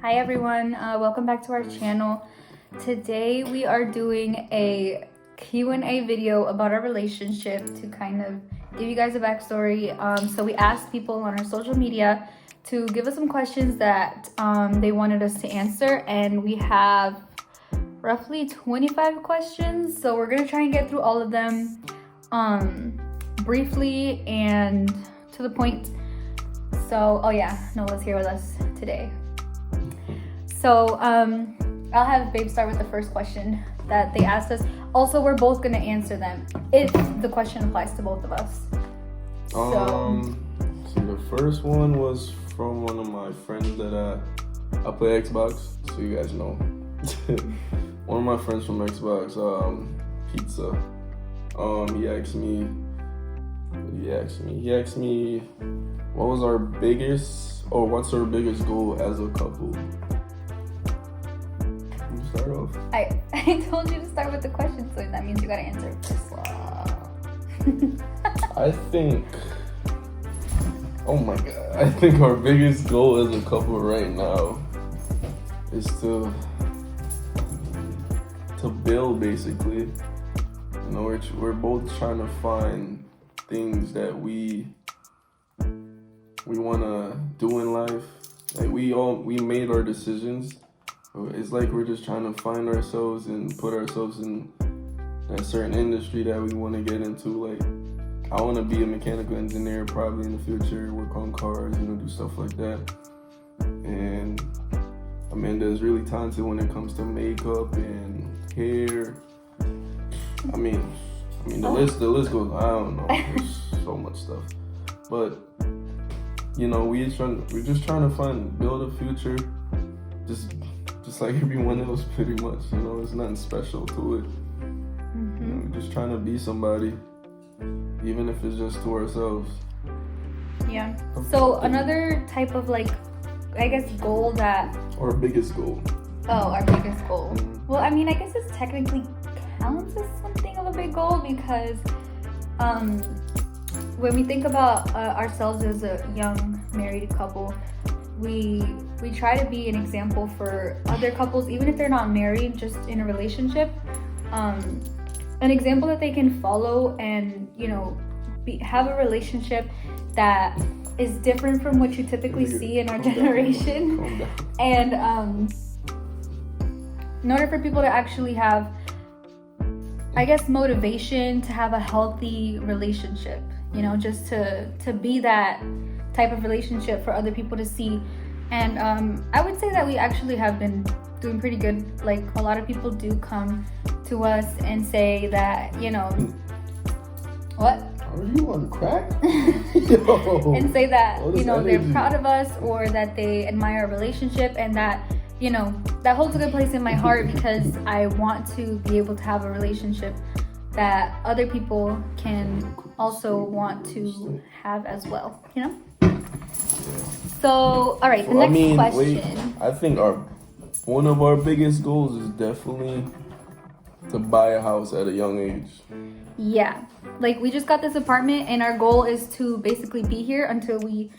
Hi everyone, welcome back to our channel. Today we are doing a Q&A video about our relationship to kind of give you guys a backstory. So we asked people on our social media to give us some questions that they wanted us to answer, and we have roughly 25 questions. So we're gonna try and get through all of them briefly and to the point. So, Nola's here with us today. So, I'll have Babe start with the first question that they asked us. Also, we're both gonna answer them if the question applies to both of us. So the first one was from one of my friends that I play Xbox, so you guys know. One of my friends from Xbox, Pizza. He asked me what's our biggest goal as a couple. You start off. I told you to start with the question, so that means you gotta answer first. Wow. I think our biggest goal as a couple right now is to build, basically. You know, we're both trying to find things that we want to do in life. Like we made our decisions. It's like we're just trying to find ourselves and put ourselves in a certain industry that we want to get into. Like, I want to be a mechanical engineer probably in the future, work on cars, do stuff like that. And Amanda is really talented when it comes to makeup and hair. I mean, the list goes. I don't know. There's so much stuff, but we're just trying to build a future, just like everyone else, pretty much. There's nothing special to it. Mm-hmm. We're just trying to be somebody, even if it's just to ourselves. Yeah. So another type of goal that. Our biggest goal. Oh, our biggest goal. Mm-hmm. Well, I guess it technically counts as something of a big goal because when we think about ourselves as a young married couple, we try to be an example for other couples, even if they're not married, just in a relationship. An example that they can follow and have a relationship that is different from what you typically see in our generation. And in order for people to actually have, I guess, motivation to have a healthy relationship, just to be that type of relationship for other people to see. And I would say that we actually have been doing pretty good. Like, a lot of people do come to us and say that, what? Are you on crack? And say that, they're energy? proud of us, or that they admire our relationship, and that, that holds a good place in my heart because I want to be able to have a relationship that other people can also want to have as well, So, all right, the next question. I think one of our biggest goals is definitely to buy a house at a young age. Yeah, like, we just got this apartment, and our goal is to basically be here until we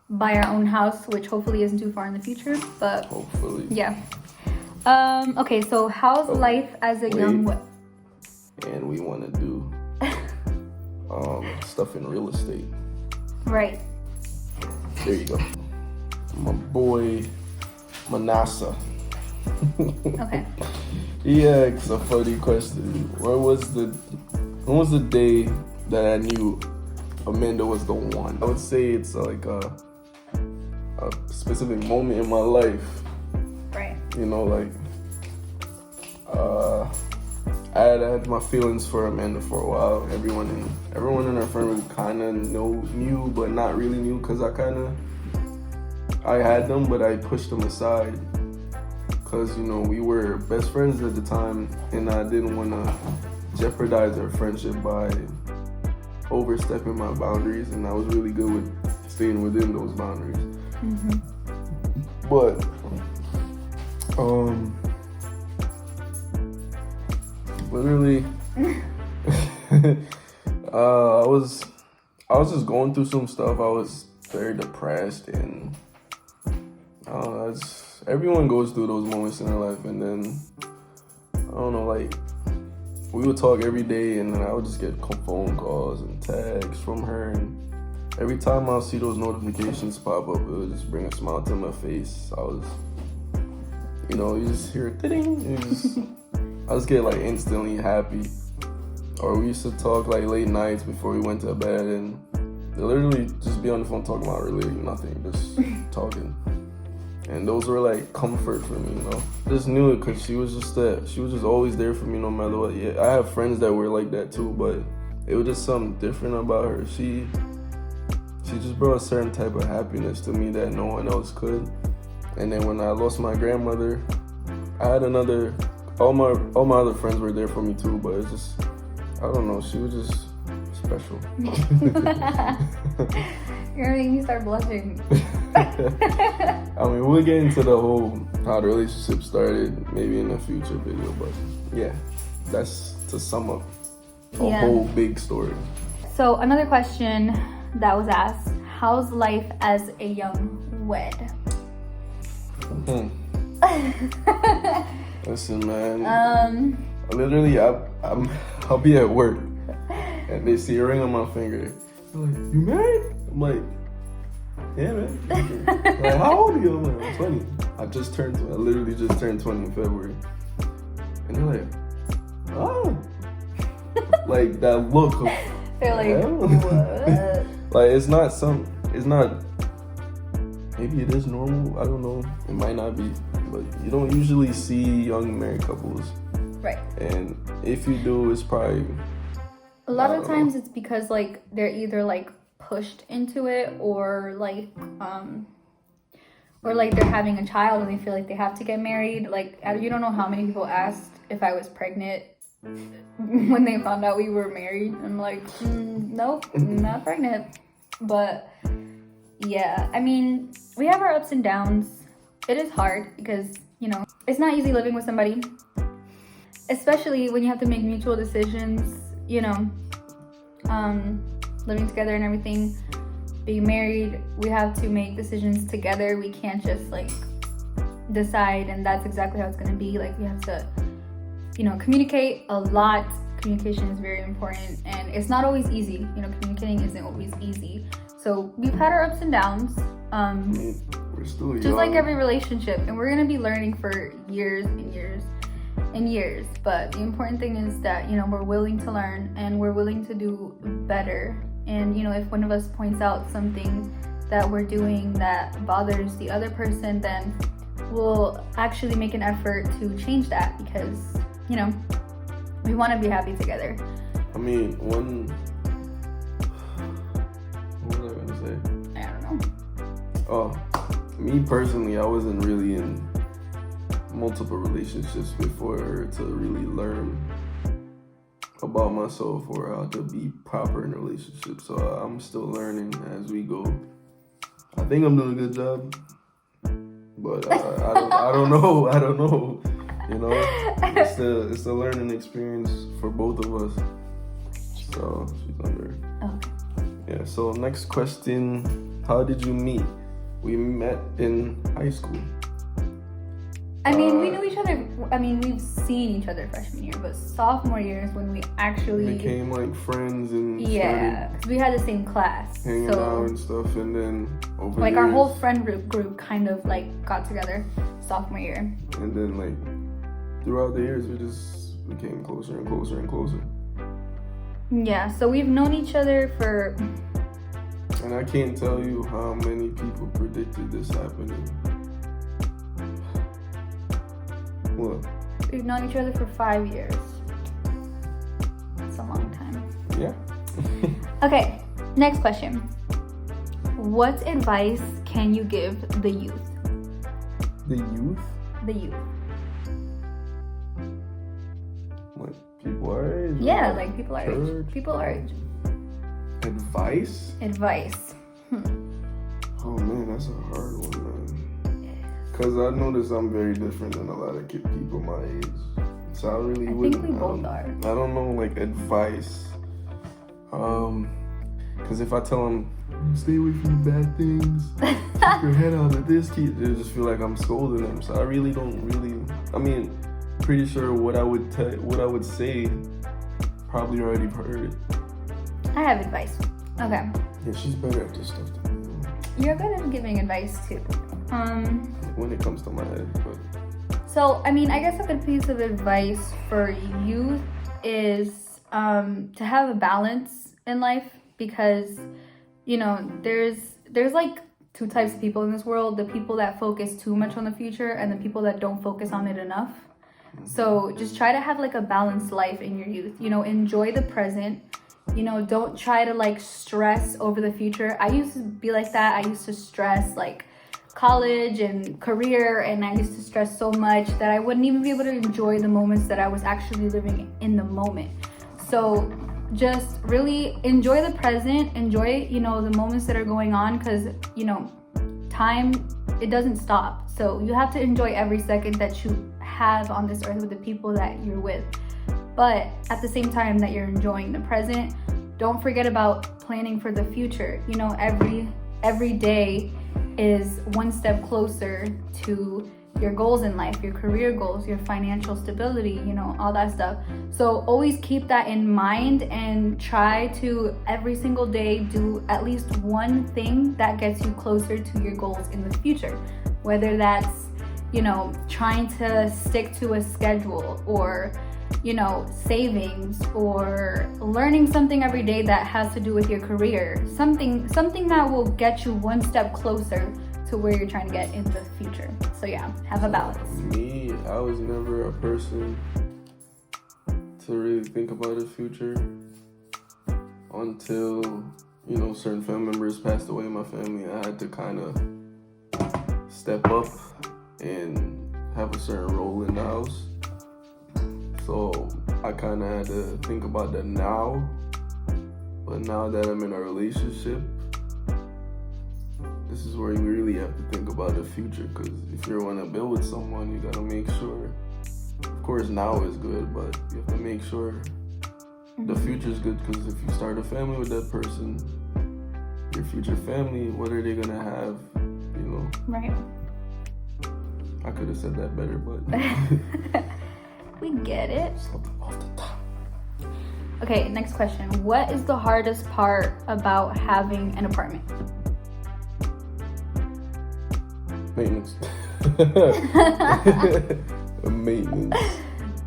buy our own house, which hopefully isn't too far in the future, but hopefully. Yeah. Okay, so how's life as a young... And we want to do stuff in real estate. Right. There you go. My boy Manasseh. Okay. He asked a funny question. When was the day that I knew Amanda was the one? I would say it's like a specific moment in my life. Right. I had my feelings for Amanda for a while. Everyone in her friend group kind of knew, but not really knew, because I had them, but I pushed them aside. Because, we were best friends at the time, and I didn't want to jeopardize our friendship by overstepping my boundaries, and I was really good with staying within those boundaries. Mm-hmm. But, literally, I was just going through some stuff. I was very depressed, and Everyone goes through those moments in their life, and then I don't know, like we would talk every day, and then I would just get phone calls and texts from her, and every time I'll see those notifications pop up, it would just bring a smile to my face. You just hear it, ding, I just get like instantly happy. Or we used to talk like late nights before we went to bed, and literally just be on the phone talking about really nothing, just talking. And those were like comfort for me, I just knew it because she was just always there for me no matter what. Yeah, I have friends that were like that too, but it was just something different about her. She just brought a certain type of happiness to me that no one else could. And then when I lost my grandmother, I had all my other friends were there for me too, but it's just, I don't know, she was just special. You're making me start blushing. I mean, we'll get into the whole how the relationship started maybe in a future video, but yeah, that's to sum up a whole big story. So another question that was asked, how's life as a young wed? Listen, man. I'll be at work and they see a ring on my finger. They're like, you married? I'm like, yeah, man. Like, how old are you? I'm like, I'm 20. I literally just turned 20 in February. And they're like, oh. Like that look of, they're like, what? Like it's not, maybe it is normal, I don't know. It might not be, but you don't usually see young married couples. Right. And if you do, it's probably, a lot of times it's because like they're either like pushed into it or like they're having a child and they feel like they have to get married. Like, you don't know how many people asked if I was pregnant when they found out we were married. I'm like, nope, not pregnant. But yeah, I mean, we have our ups and downs. It is hard because, it's not easy living with somebody, especially when you have to make mutual decisions, living together and everything. Being married, we have to make decisions together. We can't just like decide and that's exactly how it's going to be. Like, we have to, communicate a lot. Communication is very important, and it's not always easy. Communicating isn't always easy. So we've had our ups and downs. We're still young. Just like every relationship, and we're gonna be learning for years and years and years. But the important thing is that we're willing to learn and we're willing to do better. And if one of us points out something that we're doing that bothers the other person, then we'll actually make an effort to change that because we want to be happy together. I mean, what was I gonna say? I don't know. Oh, me personally, I wasn't really in multiple relationships before to really learn about myself or how to be proper in a relationship. So I'm still learning as we go. I think I'm doing a good job, but I don't know. It's a learning experience for both of us. So she's under. Okay. Yeah. So next question: how did you meet? We met in high school. I mean, we knew each other. I mean, we've seen each other freshman year, but sophomore year is when we actually became like friends and because we had the same class, hanging out and stuff, and then over like years, our whole friend group kind of like got together sophomore year. And then like throughout the years, we just became closer and closer and closer. Yeah, so we've known each other for. And I can't tell you how many people predicted this happening. What? We've known each other for 5 years. It's a long time. Yeah. Okay, next question. What advice can you give the youth? The youth? The youth. Like people our age? Yeah, like people our church? age. People our age. Advice? Advice. Oh man, that's a hard one, man. Because I notice I'm very different than a lot of people my age. So I really wouldn't. I think we both are. I don't know, like advice. Because if I tell them, stay away from the bad things, keep your head out of this, they just feel like I'm scolding them. So I really don't I mean, pretty sure what I would say, probably already heard it. I have advice. Okay. Yeah, she's better at this stuff than me. You're good at giving advice too. When it comes to my head, but. So, I mean, I guess a good piece of advice for youth is to have a balance in life, because, you know, there's like two types of people in this world: the people that focus too much on the future and the people that don't focus on it enough. So just try to have like a balanced life in your youth. You know, enjoy the present. You know, don't try to like stress over the future. I used to be like that. I used to stress like college and career, and I used to stress so much that I wouldn't even be able to enjoy the moments that I was actually living in the moment. So just really enjoy the present, enjoy, you know, the moments that are going on, because, you know, time, it doesn't stop. So you have to enjoy every second that you have on this earth with the people that you're with. But at the same time that you're enjoying the present, don't forget about planning for the future. You know, every day is one step closer to your goals in life, your career goals, your financial stability, you know, all that stuff. So always keep that in mind and try to every single day do at least one thing that gets you closer to your goals in the future. Whether that's, you know, trying to stick to a schedule, or, you know, savings, or learning something every day that has to do with your career. Something that will get you one step closer to where you're trying to get in the future. So yeah, have a balance. Me, I was never a person to really think about the future until, you know, certain family members passed away in my family. I had to kind of step up and have a certain role in the house. So I kind of had to think about that now. But now that I'm in a relationship, this is where you really have to think about the future, because if you want to build with someone, you got to make sure, of course now is good, but you have to make sure the future is good, because if you start a family with that person, your future family, what are they going to have, you know? Right. I could have said that better, but... We get it. Something off the top. Okay, next question. What is the hardest part about having an apartment? Maintenance. Maintenance.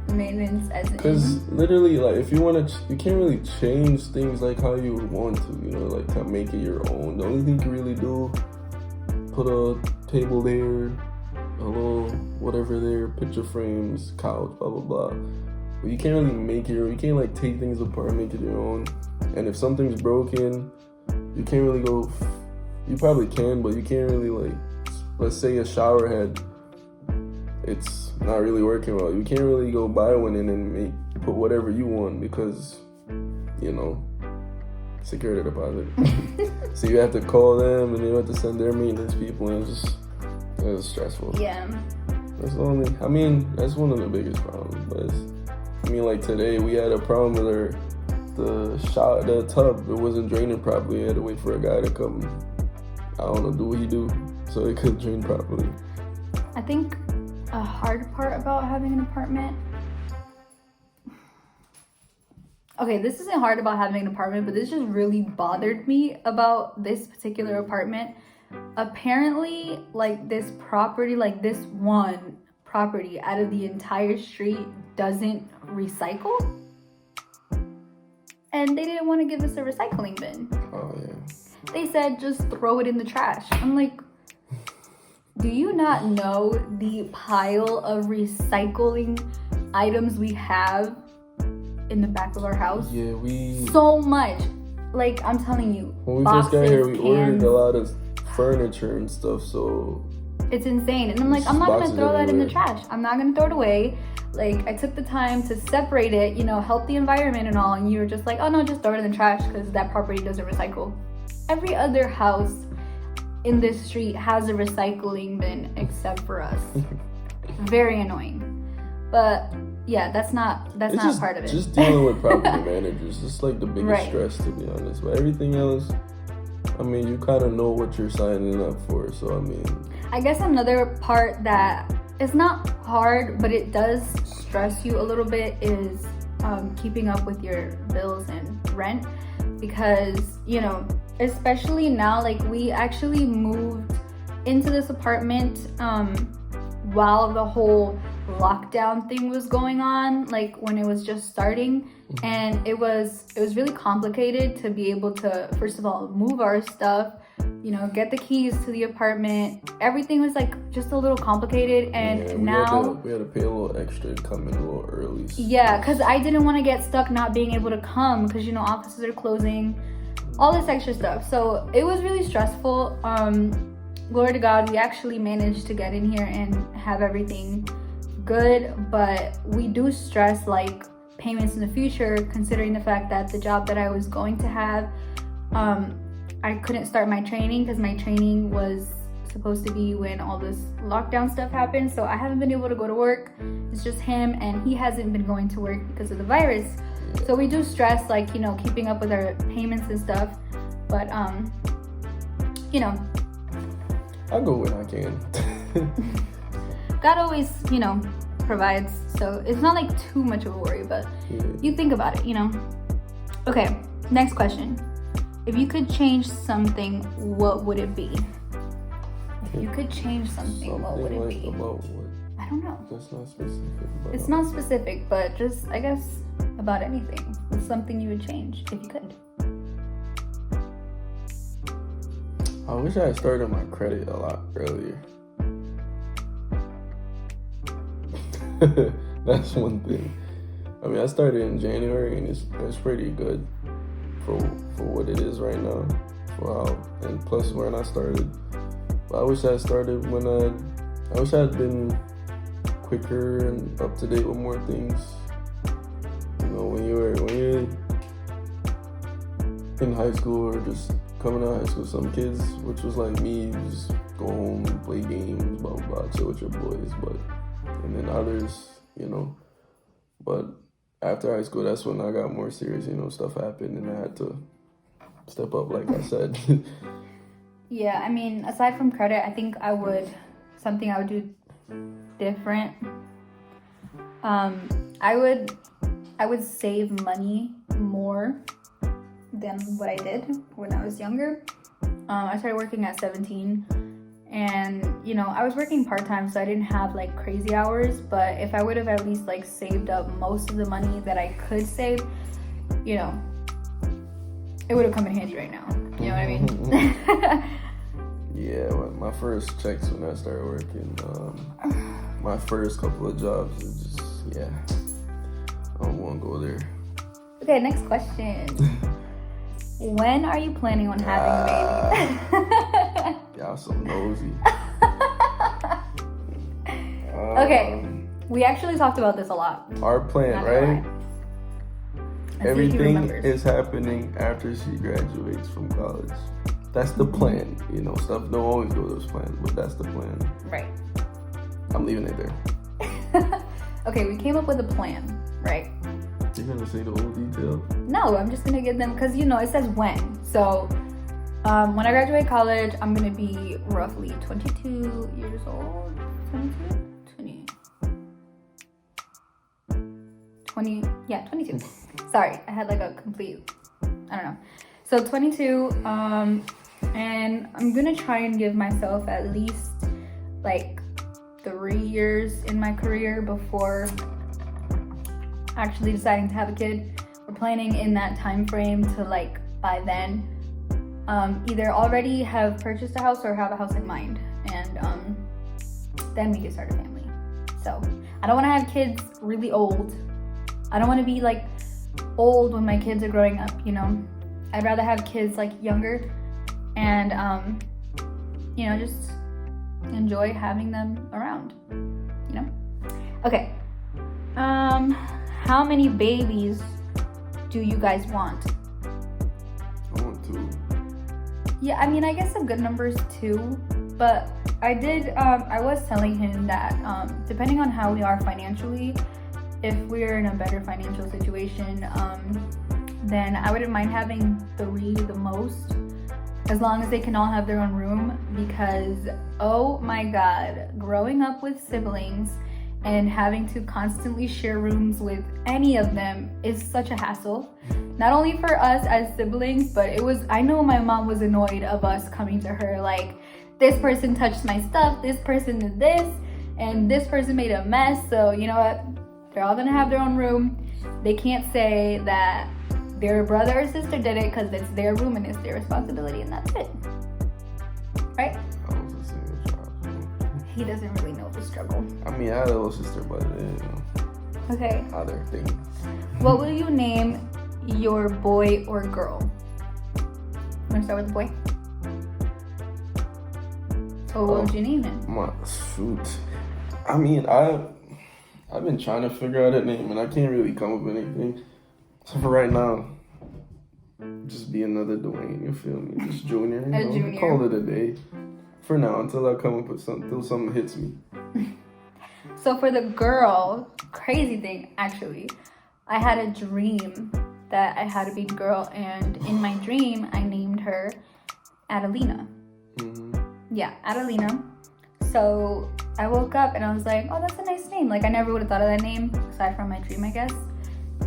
Maintenance as in? Because literally, like, if you want to, you can't really change things like how you want to, you know, like to make it your own. The only thing you can really do, put a table there, a little whatever there, picture frames, couch, blah blah blah. But you can't really make it. You can't like take things apart and make it your own. And if something's broken, you can't really go. You probably can, but you can't really like. Let's say a shower head, it's not really working well. You can't really go buy one and then put whatever you want, because, you know, security deposit. So you have to call them, and you have to send their maintenance people, and it's stressful. Yeah. That's one of the biggest problems. But like today, we had a problem with the tub. It wasn't draining properly. I had to wait for a guy to come, I don't know, do what he do, so it could drain properly. I think a hard part about having an apartment. Okay, this isn't hard about having an apartment, but this just really bothered me about this particular apartment. Apparently, like this one property out of the entire street doesn't recycle. And they didn't want to give us a recycling bin. Oh, yeah. They said just throw it in the trash. I'm like, do you not know the pile of recycling items we have in the back of our house? Yeah, so much. Like, I'm telling you, when we boxes, first got here, we cans, ordered a lot of furniture and stuff, so it's insane. And I'm like, I'm not gonna throw that in the trash. I'm not gonna throw it away. Like, I took the time to separate it, you know, help the environment and all, and you were just like, oh no, just throw it in the trash because that property doesn't recycle. Every other house in this street has a recycling bin except for us. Very annoying. But yeah, that's not It's not just, part of it. just dealing with property managers. It's like the biggest Right. stress, to be honest. But everything else, I mean, you kind of know what you're signing up for. So I mean, I guess another part that is not hard, but it does stress you a little bit is keeping up with your bills and rent, because, you know, especially now, like, we actually moved into this apartment while the whole lockdown thing was going on, like when it was just starting, and it was really complicated to be able to, first of all, move our stuff, you know, get the keys to the apartment. Everything was like just a little complicated, and yeah, now we had to pay a little extra to come in a little early. yeah, because I didn't want to get stuck not being able to come, because, you know, offices are closing, all this extra stuff. So it was really stressful. Glory to God, we actually managed to get in here and have everything good, but we do stress like payments in the future, considering the fact that the job that I was going to have, I couldn't start my training because my training was supposed to be when all this lockdown stuff happened. So I haven't been able to go to work. It's just him, and he hasn't been going to work because of the virus. So we do stress, like, you know, keeping up with our payments and stuff. But you know, I go when I can. God always, you know, provides. So it's not like too much of a worry, but Yeah. you think about it, you know. Okay, next question. If you could change something, what would it be? If you could change something, what would it like be? about what? I don't know. That's not specific. But It's not specific, but just, I guess, about anything. What's something you would change if you could? I wish I had started my credit a lot earlier. That's one thing. I mean, I started in January, and it's pretty good for what it is right now. For how, and plus when I started. But I wish I had started when I wish I had been quicker and up to date with more things. You know, when you're in high school or just coming out of high school, some kids, which was like me, just go home, play games, blah blah blah, chill with your boys. But and then others, you know. But after high school, that's when I got more serious. You know, stuff happened, and I had to step up, like I said. Yeah, I mean, aside from credit, I think something I would do different. I would save money more than what I did when I was younger. I started working at 17, and, you know, I was working part-time, so I didn't have like crazy hours, but if I would have at least like saved up most of the money that I could save, you know, it would have come in handy right now. You know what I mean? Yeah, well, my first checks when I started working, my first couple of jobs, it just, yeah, I don't want to go there. Okay, next question. When are you planning on having a baby? Y'all so nosy. Okay, we actually talked about this a lot. Our plan, Not gonna right? lie. Let's see if he Everything remembers. is happening after she graduates from college. That's the plan. You know, stuff don't always go those plans, but that's the plan. Right. I'm leaving it there. Okay, we came up with a plan, right? You're gonna say the whole detail? No, I'm just gonna give them, because, you know, it says when. So when I graduate college, I'm gonna be roughly 22 years old. 22. Sorry, I had like a complete, I don't know. So 22, and I'm gonna try and give myself at least like 3 years in my career before actually deciding to have a kid. We're planning in that time frame to, like, by then either already have purchased a house or have a house in mind, and then we can start a family. So I don't want to have kids really old. I don't want to be like old when my kids are growing up, you know. I'd rather have kids like younger and you know, just enjoy having them around, you know. Okay, how many babies do you guys want? I want to. Yeah, I mean, I guess a good number is 2, but I was telling him that depending on how we are financially, if we're in a better financial situation, then I wouldn't mind having 3 the most, as long as they can all have their own room, because oh my god, growing up with siblings and having to constantly share rooms with any of them is such a hassle. Not only for us as siblings, but I know my mom was annoyed of us coming to her like, this person touched my stuff, this person did this, and this person made a mess. So you know what, they're all gonna have their own room. They can't say that their brother or sister did it, because it's their room and it's their responsibility, and that's it. Right? I was a single child. He doesn't really know the struggle. I mean, I had a little sister, but Okay. other things. What will you name your boy or girl? Wanna start with the boy? So what would you name him? Shoot. I mean, I've been trying to figure out a name, and I can't really come up with anything. So for right now, just be another Dwayne, you feel me? Just Junior. Junior. Call it a day. For now, until I come up with something, until something hits me. So for the girl, crazy thing, actually, I had a dream that I had a baby girl, and in my dream, I named her Adelina. Mm-hmm. Yeah, Adelina. So I woke up and I was like, oh, that's a nice name. Like, I never would have thought of that name, aside from my dream, I guess.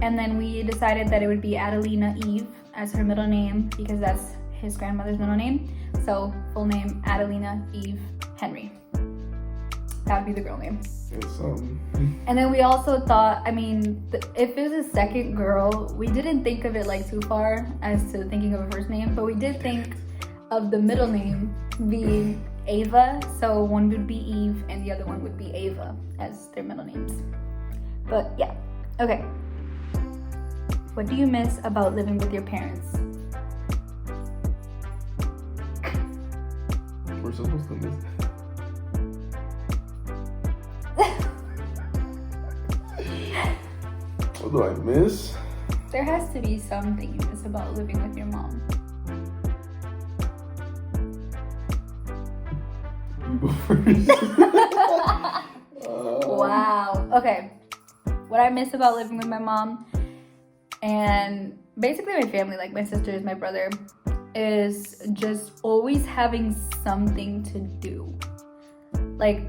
And then we decided that it would be Adelina Eve as her middle name, because that's his grandmother's middle name. So full name, Adelina Eve Henry. That would be the girl name. And then we also thought, I mean, if it was a second girl, we didn't think of it like too far as to thinking of a first name, but we did think of the middle name being Ava. So one would be Eve and the other one would be Ava as their middle names. But yeah, okay. What do you miss about living with your parents? We're supposed to miss. What do I miss? There has to be something you miss about living with your mom. You go first. Wow. Okay. What I miss about living with my mom and basically my family, like my sisters, my brother, is just always having something to do. I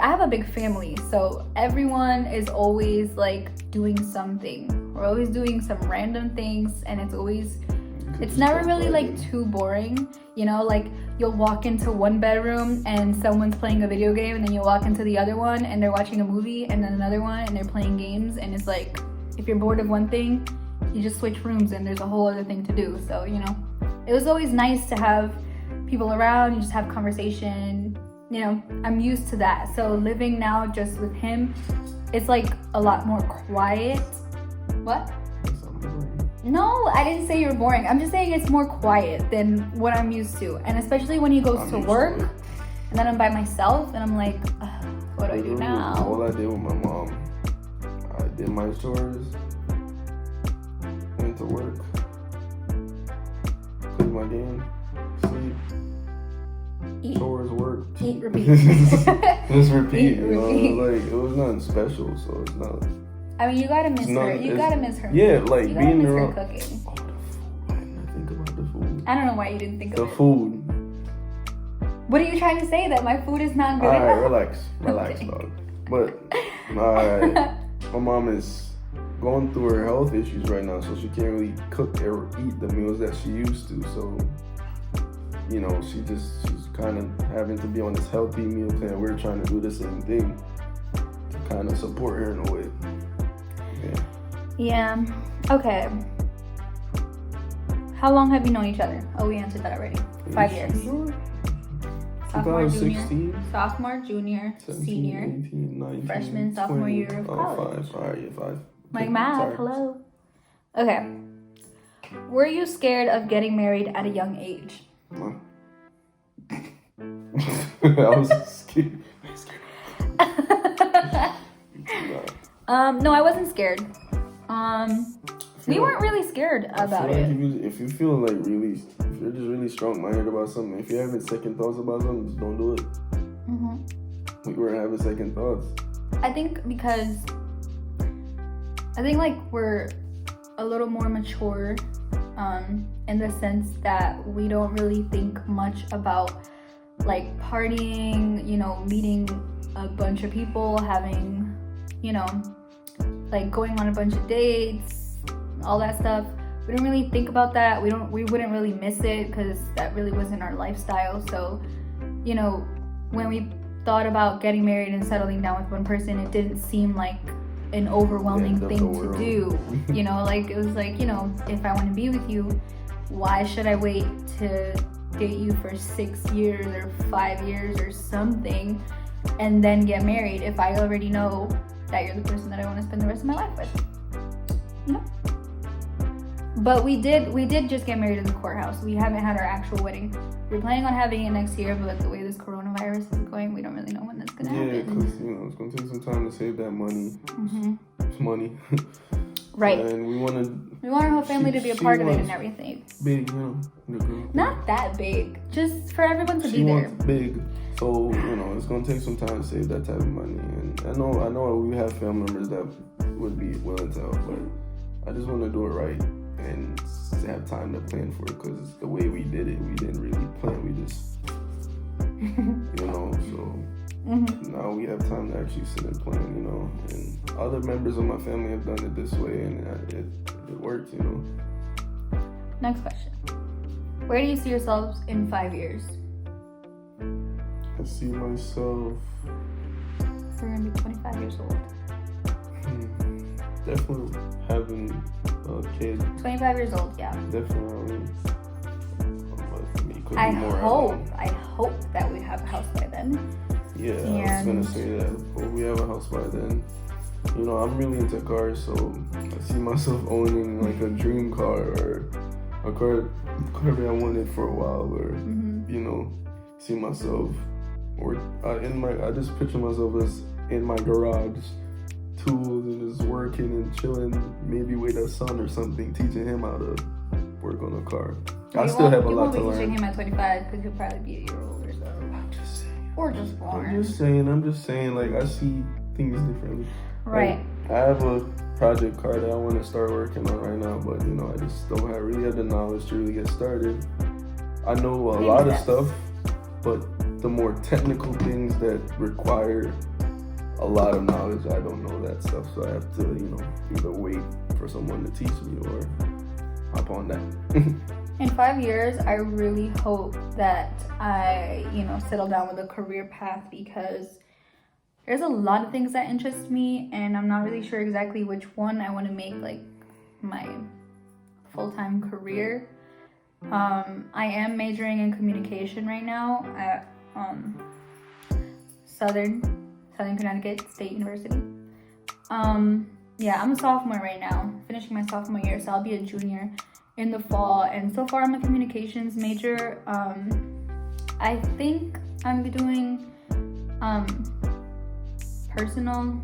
have a big family, so everyone is always like doing something. We're always doing some random things, and it's never really like too boring, you know? Like, you'll walk into one bedroom and someone's playing a video game, and then you'll walk into the other one and they're watching a movie, and then another one and they're playing games. And it's like, if you're bored of one thing, you just switch rooms and there's a whole other thing to do. So, you know, it was always nice to have people around, you just have conversation. You know, I'm used to that. So living now just with him, it's like a lot more quiet. What? No, I didn't say you're boring. I'm just saying it's more quiet than what I'm used to. And especially when he goes to work and then I'm by myself and I'm like, what do I do now? All I did with my mom, I did my chores, went to work, played my game, sleep, Eat. Chores, work. Eat, repeat. Just repeat, Eat, you know? repeat. Like, it was nothing special, so it's not. I mean, you gotta miss her. You gotta miss her. Yeah, like you gotta being miss her around. cooking. Oh, the food. I didn't think about the food. I don't know why you didn't think The of it. food. What are you trying to say? That my food is not good Alright, enough? relax, Okay. dog. But, alright. My mom is going through her health issues right now, so she can't really cook or eat the meals that she used to. So, you know, she's kind of having to be on this healthy meal plan. We're trying to do the same thing to kind of support her in a way. Yeah. Okay. How long have you known each other? Oh, we answered that already. 5 years. Sophomore, junior. 2016. Sophomore, junior, 17, senior. 18, 19, Freshman, sophomore 20. year of college. 5. Alright, yeah, 5. Like Okay, math, sorry. hello. Okay. Were you scared of getting married at a young age? No. I was scared. No, I wasn't scared. We weren't really scared about I feel it. like if you feel like really, if you're just really strong-minded about something, if you're having second thoughts about something, just don't do it. hmm We weren't having second thoughts. I think because I think like we're a little more mature in the sense that we don't really think much about like partying, you know, meeting a bunch of people, having, you know, like going on a bunch of dates, all that stuff. We don't really think about that. We wouldn't really miss it because that really wasn't our lifestyle. So, you know, when we thought about getting married and settling down with one person, it didn't seem like an overwhelming thing to do. You know, like it was like, you know, if I want to be with you, why should I wait to date you for 6 years or 5 years or something and then get married if I already know that you're the person that I want to spend the rest of my life with? You know? But we did just get married in the courthouse. We haven't had our actual wedding. We're planning on having it next year, but the way this coronavirus is going, we don't really know when that's gonna happen. Yeah, because you know it's gonna take some time to save that money. Mm-hmm. It's money. Right. And we want our whole family to be a part of it and everything. Big, you know. Not that big, just for everyone to be there. Wants big, so you know it's gonna take some time to save that type of money. And I know we have family members that would be willing to help, but I just want to do it right and have time to plan for it, because the way we did it, we didn't really plan. We just, you know, so now we have time to actually sit and plan, you know. And other members of my family have done it this way, and it worked, you know. Next question. Where do you see yourselves in 5 years? I see myself. We're gonna be 25 years old. Definitely having a kid. 25 years old, yeah. Definitely. But me could I be more hope that we have a house by then. Yeah, I was gonna say that. But we have a house by then. You know, I'm really into cars, so I see myself owning like a dream car or a car that I wanted for a while, or you know, see myself or I just picture myself as in my garage, tools and just working and chilling, maybe with a son or something, teaching him how to work on a car. I still have a lot to learn. You won't be teaching him at 25 because he'll probably be a year old or so. I'm just saying. Or just born. I'm just saying, like, I see things differently. Right. Like, I have a project car that I want to start working on right now, but, you know, I just don't really have the knowledge to really get started. I know a lot of stuff, but the more technical things that require a lot of knowledge, I don't know that stuff, so I have to, you know, either wait for someone to teach me or hop on that. In 5 years, I really hope that I, you know, settle down with a career path, because there's a lot of things that interest me, and I'm not really sure exactly which one I want to make like my full-time career. I am majoring in communication right now at Southern Connecticut State University. Yeah, I'm a sophomore right now, finishing my sophomore year, so I'll be a junior in the fall. And so far I'm a communications major. I think I'm doing personal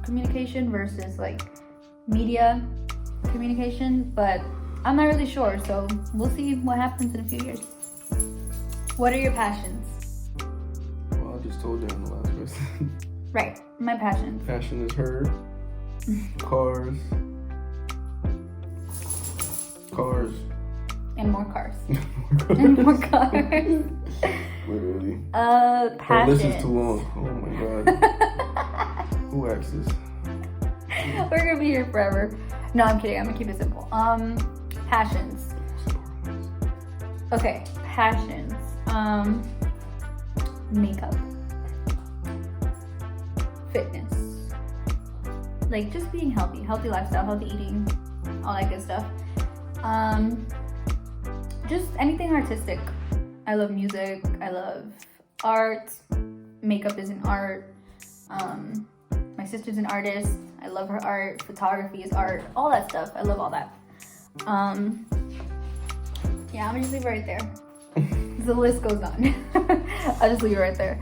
communication versus like media communication, but I'm not really sure, so we'll see what happens in a few years. What are your passions? Well, I just told you in the last question. Right, my passions. Passion is her. Cars. And more cars. And more cars. Literally. Passion. Her list is too long. Oh my god. Who asked this? We're gonna be here forever. No, I'm kidding. I'm gonna keep it simple. Passions. Okay, passions. Makeup. Fitness. Like just being healthy lifestyle, healthy eating, all that good stuff. Just anything artistic. I love music. I love art. Makeup is an art. My sister's an artist. I love her art. Photography is art. All that stuff. I love all that. Yeah, I'm gonna just leave it right there. The list goes on. I'll just leave it right there.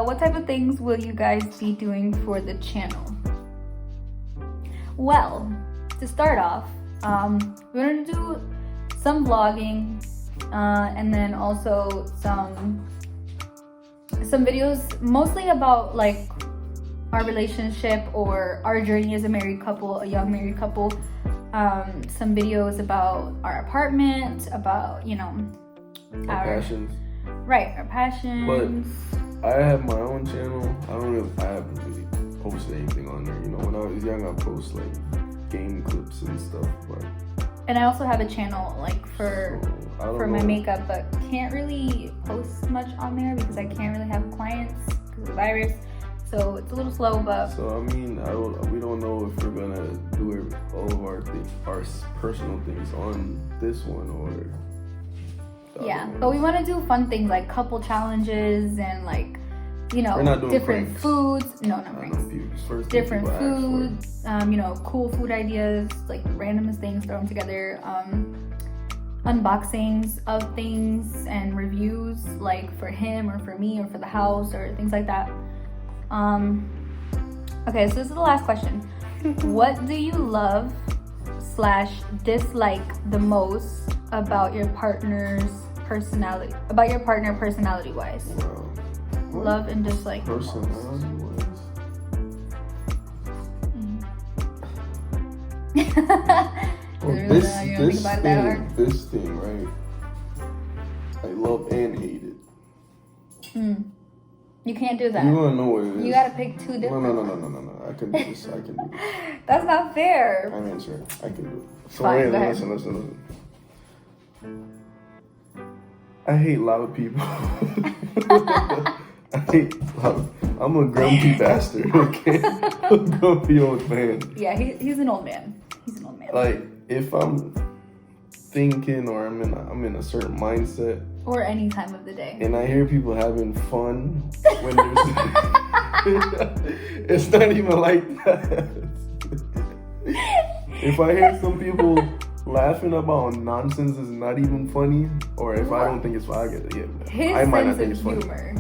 What type of things will you guys be doing for the channel? Well, to start off, we're gonna do some vlogging, and then also some videos, mostly about like our relationship or our journey as a married couple, a young married couple. Some videos about our apartment, about, you know, Our passions. Right, our passions. But I have my own channel. I haven't really posted anything on there. You know, when I was young, I post like game clips and stuff. But and I also have a channel like for my makeup, but can't really post much on there because I can't really have clients because of the virus. So it's a little slow, but so I mean, we don't know if we're gonna do all of our things, our personal things on this one or. Yeah, but we want to do fun things like couple challenges and like, you know, different pranks. Foods. No, not pranks. Different foods. You know, cool food ideas, like randomest things thrown together. Unboxings of things and reviews, like for him or for me or for the house or things like that. Okay, so this is the last question. What do you love / dislike the most about your partner's personality? About your partner personality wise? Wow. Love and dislike. Personality wise. Well, this thing, right? I love and hate it. You can't do that. You wanna know what it is? You gotta pick two different. No. I can do this. I can do this. That's not fair. I'm answering. I can do it. So Fine, wait, listen. I hate loud people. I hate loud. I'm a grumpy bastard. Okay, I'm a grumpy old man. Yeah, he's an old man. He's an old man. Like if I'm thinking or I'm in a certain mindset. Or any time of the day. And I hear people having fun when there's. It's not even like that. If I hear some people laughing about nonsense is not even funny, or if I don't think it's funny, I might not think it's funny. Humor.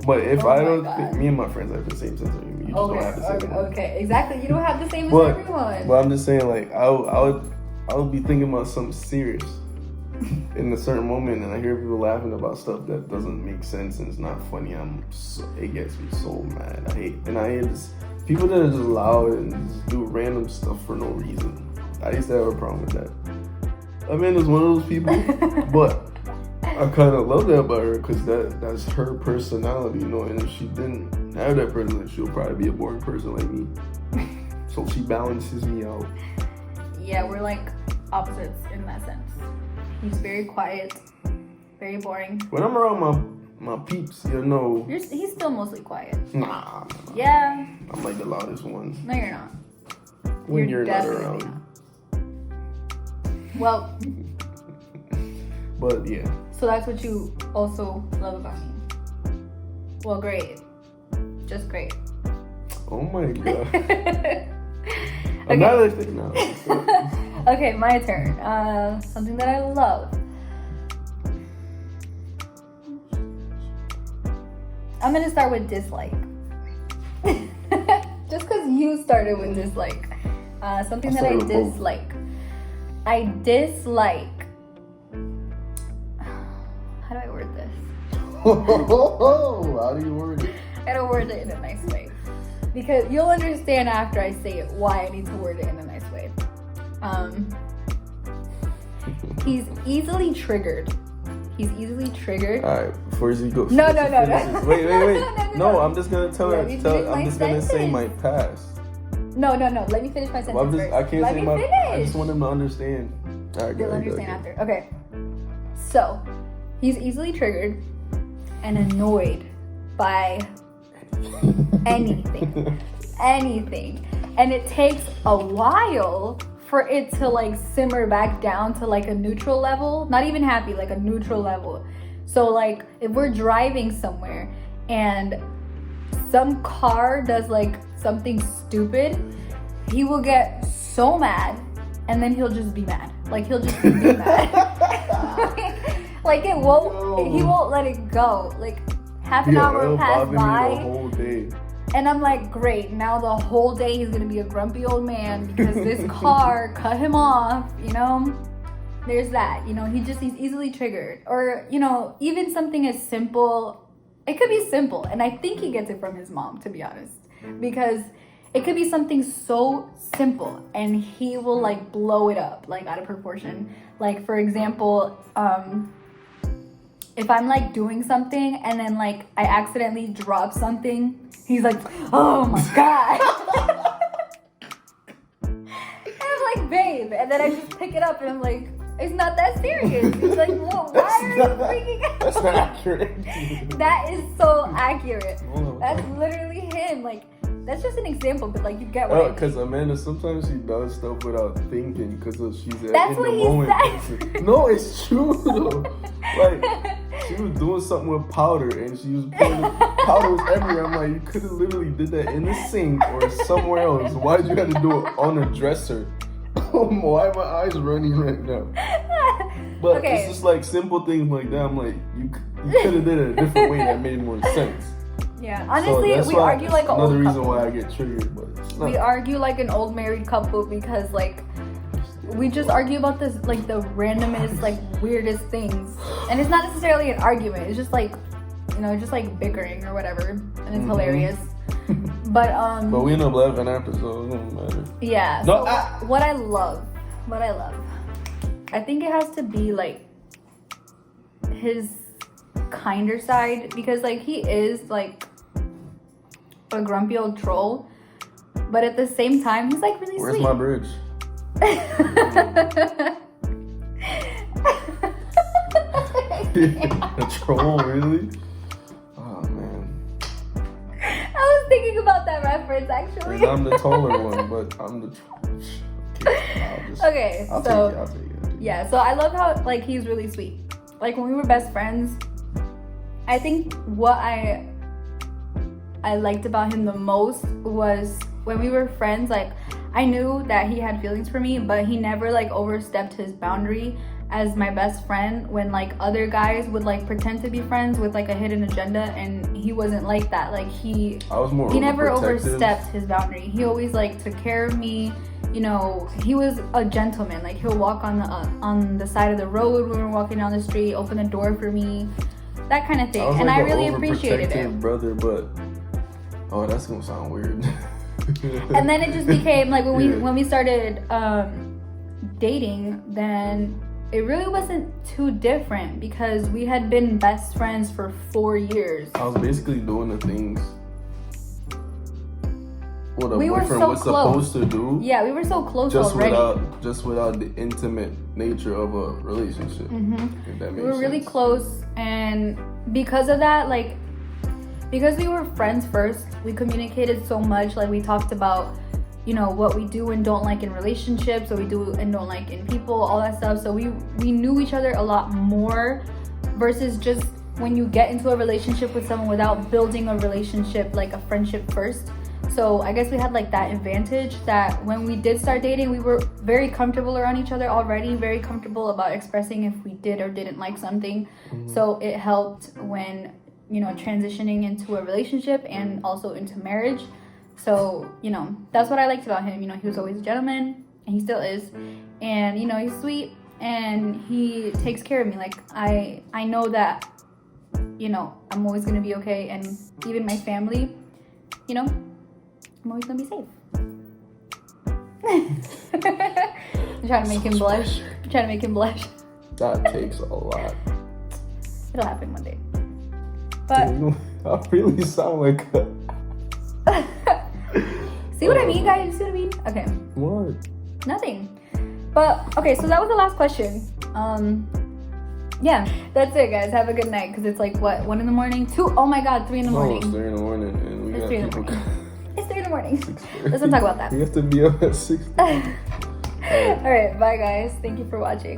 But if I don't think, me and my friends have the same sense of humor. You just don't have the same one. Okay, exactly. You don't have the same as everyone. But I'm just saying, like, I would be thinking about something serious in a certain moment, and I hear people laughing about stuff that doesn't make sense and it's not funny. It gets me so mad. I hate this. People that are just loud and just do random stuff for no reason. I used to have a problem with that. Amanda's one of those people, but I kind of love that about her because that's her personality, you know. And if she didn't have that personality, she'll probably be a boring person like me. So she balances me out. Yeah, we're like opposites in that sense. He's very quiet, very boring. When I'm around my peeps, you know. He's still mostly quiet. Nah. Yeah. I'm like the loudest one. No, you're not. When you're not around. Not. Well. But yeah. So that's what you also love about me. Well, great. Just great. Oh my god. Another thing now. Okay, my turn. Something that I love. I'm gonna start with dislike. Just because you started with dislike. Something that I dislike. I dislike. How do I word this? How do you word it? I gotta word it in a nice way. Because you'll understand after I say it why I need to word it in a nice way. He's easily triggered. Alright, before you go. No. Wait. No, I'm just gonna I'm just gonna say my past. No. Let me finish my sentence first. I can't Let say me my. finish. I just want him to understand. Alright, they'll understand after. Okay. So, he's easily triggered and annoyed by anything. And it takes a while for it to like simmer back down to like a neutral level. Not even happy, like a neutral level. So like if we're driving somewhere and some car does like something stupid, he will get so mad and then he'll just be mad. Like he'll just be mad. Like he won't let it go. Like half an hour passed by. The whole day. And I'm like, great, now the whole day he's gonna be a grumpy old man because this car cut him off, you know? There's that, you know, he's easily triggered. Or, you know, even something as simple it could be simple, and I think he gets it from his mom, to be honest, because it could be something so simple and he will like blow it up like out of proportion. Like, for example, if I'm like doing something and then like I accidentally drop something, he's like, oh my god. And I'm like, babe, and then I just pick it up and I'm like, it's not that serious. He's like, well, why are you freaking out? That's not accurate. That is so accurate. Oh, That's literally him. Like, that's just an example, but like, you get what I mean. Because Amanda, sometimes she does stuff without thinking because she's That's in what the he moment. said. No, it's true though. Like, she was doing something with powder and she was putting powder was everywhere. I'm like, you could have literally did that in the sink or somewhere else. Why'd you have to do it on a dresser? Why are my eyes running right now? But Okay. it's just like simple things like that. I'm like, you could have did it a different way that made more sense. Yeah, So honestly, that's we why- argue like an another old reason couple. why I get triggered, but it's not. We argue like an old married couple because like we just argue about this like the randomest like weirdest things, and it's not necessarily an argument. It's just like, you know, just like bickering or whatever, and it's hilarious. But we end up laughing after, so it don't matter. yeah. No, So what I love, I think it has to be like his kinder side, because like he is like a grumpy old troll, but at the same time he's like really Where's sweet. my bridge? A troll, really? Oh man. I was thinking about that reference actually. And I'm the taller one, but I'm the troll. Okay, I'll so take it. yeah, so I love how like he's really sweet. Like when we were best friends, I think what I liked about him the most was when we were friends, like I knew that he had feelings for me, but he never like overstepped his boundary as my best friend when like other guys would like pretend to be friends with like a hidden agenda, and he wasn't like that. Like he never overstepped his boundary. He always like took care of me. You know, he was a gentleman. Like he'll walk on the side of the road when we're walking down the street, open the door for me, that kind of thing. And I really appreciated it. Brother, but that's gonna sound weird. And then it just became like when Yeah. we started dating, then it really wasn't too different because we had been best friends for 4 years. I was basically doing the things what a We were boyfriend so was close. supposed to do. Yeah, we were so close Just already. without the intimate nature of a relationship. If that makes We were really sense. close, and because of that, like, because we were friends first, we communicated so much. Like, we talked about, you know, what we do and don't like in relationships, what we do and don't like in people, all that stuff. So we knew each other a lot more versus just when you get into a relationship with someone without building a relationship, like a friendship first. So I guess we had like that advantage that when we did start dating, we were very comfortable around each other already, very comfortable about expressing if we did or didn't like something. So it helped when, you know, transitioning into a relationship and also into marriage. So, you know, that's what I liked about him. You know, he was always a gentleman, and he still is. And, you know, he's sweet and he takes care of me. Like, I know that, you know, I'm always going to be okay. And even my family, you know, I'm always going to be safe. I'm trying to make him blush. I'm trying to make him blush. That takes a lot. It'll happen one day. But I really sound like a... see what I mean, guys? See what I mean? Okay. What? Nothing. But okay, so that was the last question. Yeah, that's it, guys. Have a good night, because it's like what, 1 a.m? 2? Oh my God, 3 a.m. No, it's 3 a.m. and we It's got 3 people. a.m. It's 3 a.m. 6:30. Let's not talk about that. We have to be up at 6. All right, bye, guys. Thank you for watching.